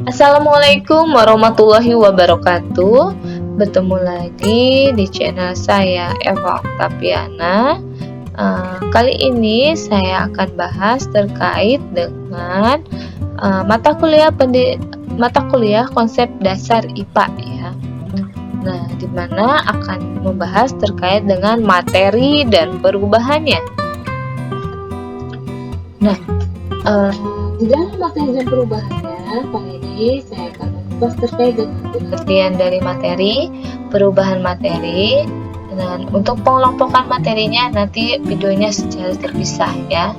Assalamualaikum warahmatullahi wabarakatuh. Bertemu lagi di channel saya Eva Oktaviana. Kali ini saya akan bahas terkait dengan mata kuliah konsep dasar IPA ya. Nah, di mana akan membahas terkait dengan materi dan perubahannya. Nah, di dalam materi dan perubahannya, kali ini saya akan membahas terkait dengan pengertian dari materi, perubahan materi, dan untuk pengelompokan materinya nanti videonya secara terpisah ya.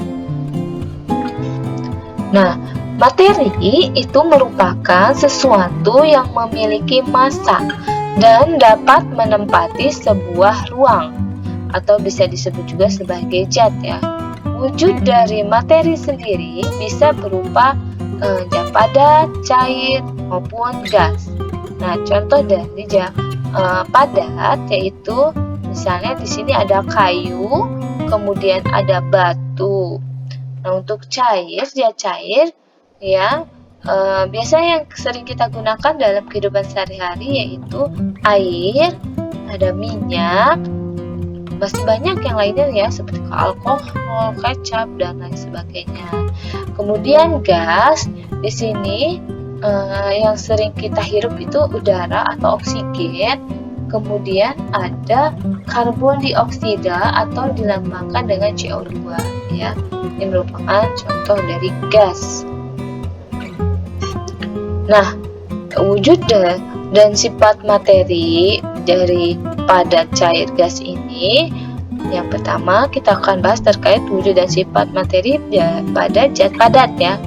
Nah, materi itu merupakan sesuatu yang memiliki massa dan dapat menempati sebuah ruang atau bisa disebut juga sebagai zat ya. Wujud dari materi sendiri bisa berupa zat padat, cair maupun gas. Nah, contoh dari zat padat yaitu misalnya di sini ada kayu, kemudian ada batu. Nah, untuk cair, zat cair ya biasanya yang sering kita gunakan dalam kehidupan sehari-hari yaitu air, ada minyak, masih banyak yang lainnya ya seperti alkohol, kecap dan lain sebagainya. Kemudian gas di sini yang sering kita hirup itu udara atau oksigen. Kemudian ada karbon dioksida atau dilambangkan dengan CO2 ya. Ini merupakan contoh dari gas. Nah, wujud dan sifat materi dari padat, cair, gas ini, yang pertama kita akan bahas terkait wujud dan sifat materi pada zat padat ya.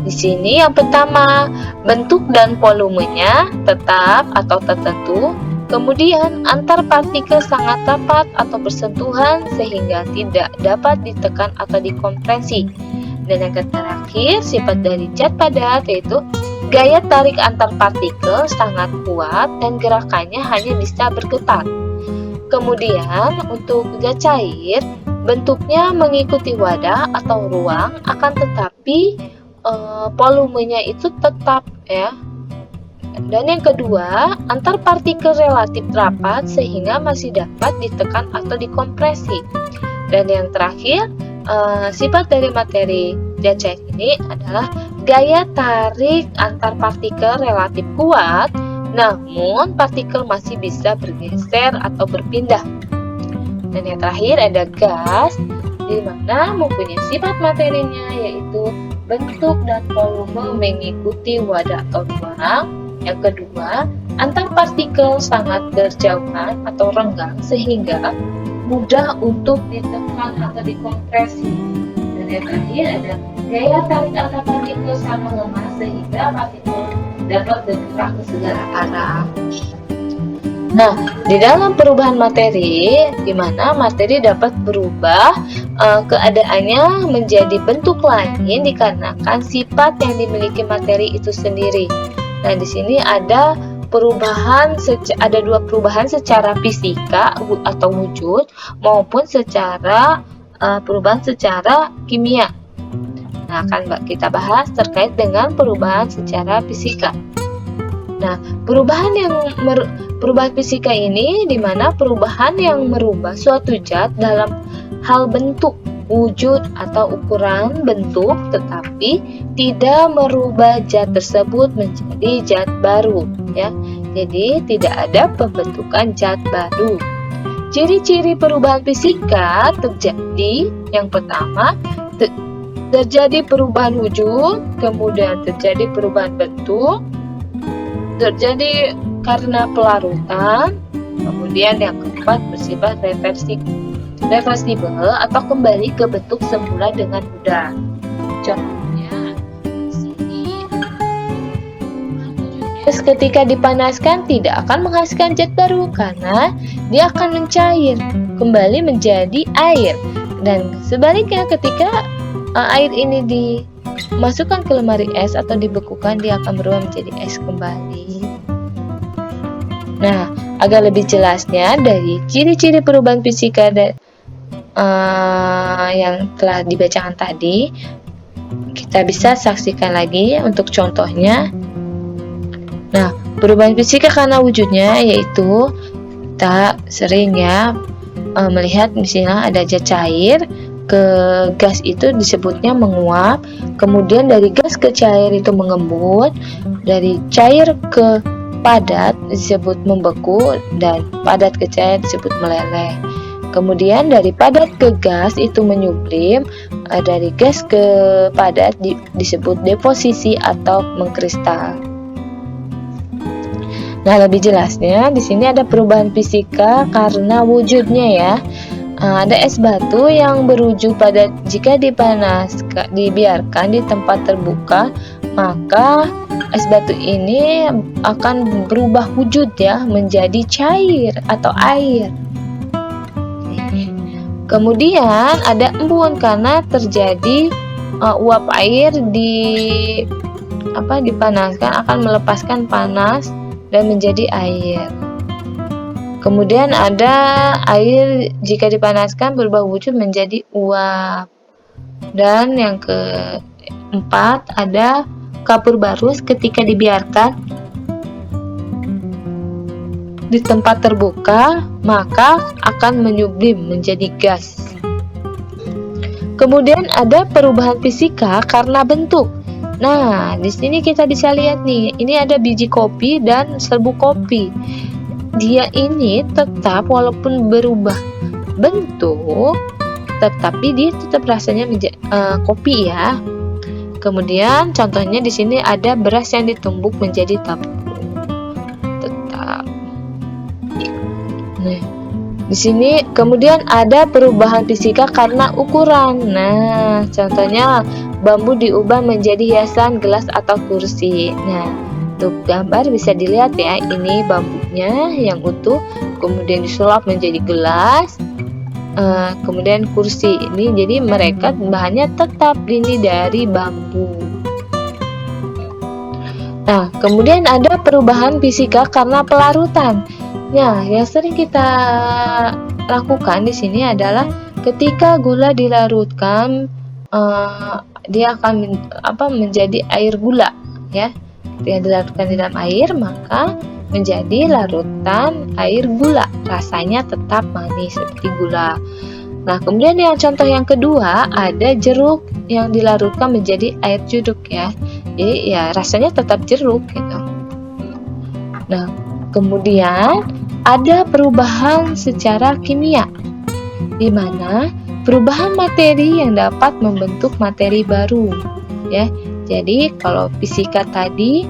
Di sini yang pertama, bentuk dan volumenya tetap atau tertentu. Kemudian antar partikel sangat rapat atau bersentuhan sehingga tidak dapat ditekan atau dikompresi. Dan yang terakhir, sifat dari zat padat yaitu gaya tarik antar partikel sangat kuat dan gerakannya hanya bisa bergetar. Kemudian untuk zat cair, bentuknya mengikuti wadah atau ruang, akan tetapi volumenya itu tetap ya. Dan yang kedua, antar partikel relatif rapat sehingga masih dapat ditekan atau dikompresi. Dan yang terakhir, sifat dari materi zat cair ini adalah gaya tarik antar partikel relatif kuat, namun partikel masih bisa bergeser atau berpindah. Dan yang terakhir ada gas, di mana mempunyai sifat materinya yaitu bentuk dan volume mengikuti wadah atau ruang. Yang kedua, antar partikel sangat berjauhan atau renggang sehingga mudah untuk ditekan atau dikompresi. Dan yang terakhir ada gaya tarik antar partikel sangat lemah sehingga partikel dapat bergerak ke segala arah. Nah, di dalam perubahan materi, di mana materi dapat berubah keadaannya menjadi bentuk lain dikarenakan sifat yang dimiliki materi itu sendiri. Nah, di sini ada dua perubahan secara fisika atau wujud maupun secara perubahan secara kimia. Nah, akan kita bahas terkait dengan perubahan secara fisika. Nah, perubahan fisika ini di mana perubahan yang merubah suatu zat dalam hal bentuk, wujud atau ukuran bentuk, tetapi tidak merubah zat tersebut menjadi zat baru ya. Jadi tidak ada pembentukan zat baru. Ciri-ciri perubahan fisika terjadi yang pertama terjadi perubahan wujud, kemudian terjadi perubahan bentuk, terjadi karena pelarutan, kemudian yang keempat bersifat reversibel atau kembali ke bentuk semula dengan mudah. Contohnya di sini, ketika dipanaskan tidak akan menghasilkan zat baru karena dia akan mencair kembali menjadi air. Dan sebaliknya ketika air ini dimasukkan ke lemari es atau dibekukan, dia akan berubah menjadi es kembali. Nah, agar lebih jelasnya dari ciri-ciri perubahan fisika yang telah dibacakan tadi, kita bisa saksikan lagi untuk contohnya. Nah, perubahan fisika karena wujudnya yaitu kita sering ya melihat misalnya ada zat cair ke gas itu disebutnya menguap, kemudian dari gas ke cair itu mengembut, dari cair ke padat disebut membeku, dan padat ke cair disebut meleleh. Kemudian dari padat ke gas itu menyublim, dari gas ke padat disebut deposisi atau mengkristal. Nah, lebih jelasnya di sini ada perubahan fisika karena wujudnya ya. Ada es batu yang berwujud padat jika dibiarkan di tempat terbuka, maka es batu ini akan berubah wujud ya menjadi cair atau air. Kemudian ada embun karena terjadi uap air dipanaskan akan melepaskan panas dan menjadi air. Kemudian ada air jika dipanaskan berubah wujud menjadi uap. Dan yang keempat ada kapur barus ketika dibiarkan di tempat terbuka maka akan menyublim menjadi gas. Kemudian ada perubahan fisika karena bentuk. Nah, di sini kita bisa lihat nih, ini ada biji kopi dan serbuk kopi. Dia ini tetap walaupun berubah bentuk, tetapi dia tetap rasanya kopi ya. Kemudian contohnya di sini ada beras yang ditumbuk menjadi tepung. Tetap. Nah, di sini kemudian ada perubahan fisika karena ukuran. Nah, contohnya bambu diubah menjadi hiasan gelas atau kursi. Nah, untuk gambar bisa dilihat ya, ini bambunya yang utuh, kemudian disulap menjadi gelas, kemudian kursi ini, jadi mereka bahannya tetap ini dari bambu. Nah, kemudian ada perubahan fisika karena pelarutan. Nah, yang sering kita lakukan di sini adalah ketika gula dilarutkan, dia akan menjadi air gula ya. Ketika dilarutkan di dalam air maka menjadi larutan air gula, rasanya tetap manis seperti gula. Nah, kemudian yang contoh yang kedua ada jeruk yang dilarutkan menjadi air jeruk ya, jadi ya rasanya tetap jeruk gitu. Nah, kemudian ada perubahan secara kimia, di mana perubahan materi yang dapat membentuk materi baru ya. Jadi kalau fisika tadi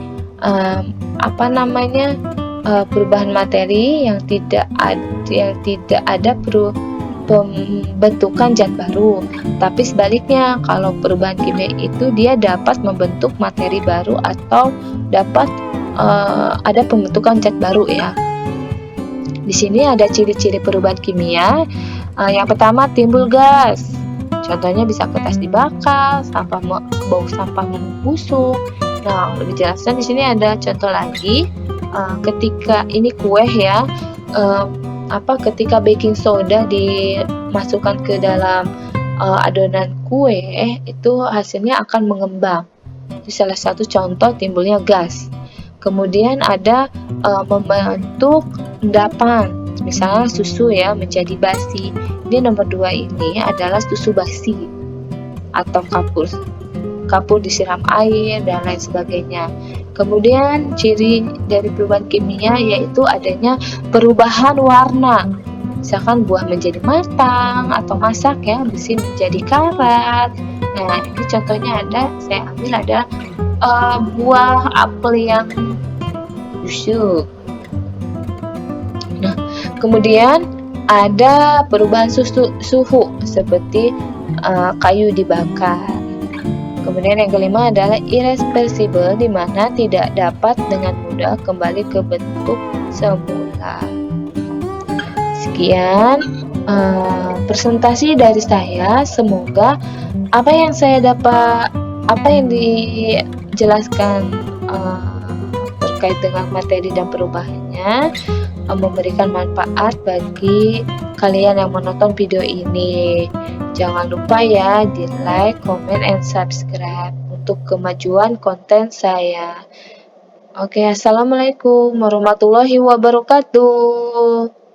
perubahan materi yang tidak ada pembentukan zat baru, tapi sebaliknya kalau perubahan kimia itu dia dapat membentuk materi baru atau dapat ada pembentukan zat baru ya. Di sini ada ciri-ciri perubahan kimia. Yang pertama timbul gas. Contohnya bisa kertas dibakar, bau sampah membusuk. Nah, lebih jelasnya di sini ada contoh lagi. Ketika ini kue ya, ketika baking soda dimasukkan ke dalam adonan kue, itu hasilnya akan mengembang. Itu salah satu contoh timbulnya gas. Kemudian ada membentuk endapan, misalnya susu ya menjadi basi. Ini nomor 2 ini adalah susu basi atau kapur disiram air dan lain sebagainya. Kemudian ciri dari perubahan kimia yaitu adanya perubahan warna. Misalkan buah menjadi matang atau masak ya, besi menjadi karat. Nah, ini contohnya saya ambil ada buah apel yang busuk. Nah, kemudian ada perubahan suhu seperti kayu dibakar. Kemudian yang kelima adalah irreversible, di mana tidak dapat dengan mudah kembali ke bentuk semula. Sekian presentasi dari saya. Semoga apa yang dijelaskan terkait dengan materi dan perubahannya memberikan manfaat bagi kalian yang menonton video ini. Jangan lupa ya di like, comment, and subscribe untuk kemajuan konten saya. Oke, assalamualaikum warahmatullahi wabarakatuh.